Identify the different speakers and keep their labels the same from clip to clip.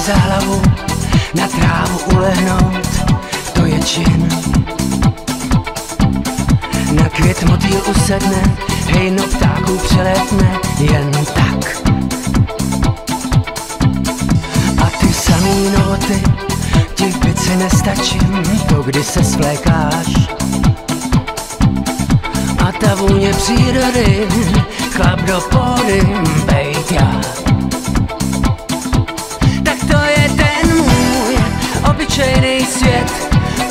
Speaker 1: za hlavu, na trávu ulehnout, to je čin. Na květ motýl usedne, hejno ptáků přelétne, jen tak. A ty samý noty, ti v pici nestačím, to kdy se svlékáš. A ta vůně přírody, chlap do pódy, bejt já. Tak to je ten můj obyčejný svět,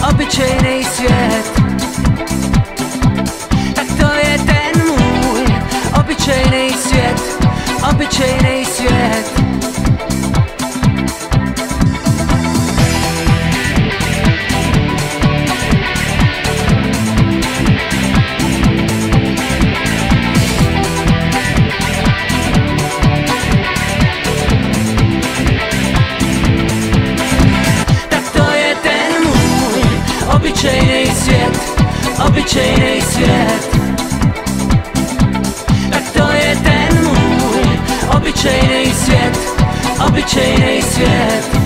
Speaker 1: obyčejný svět. Tak to je ten můj obyčejný svět, obyčejný svět. Obyčejný svět, obyčejný svět. Tak to je ten můj obyčejný svět, obyčejný svět.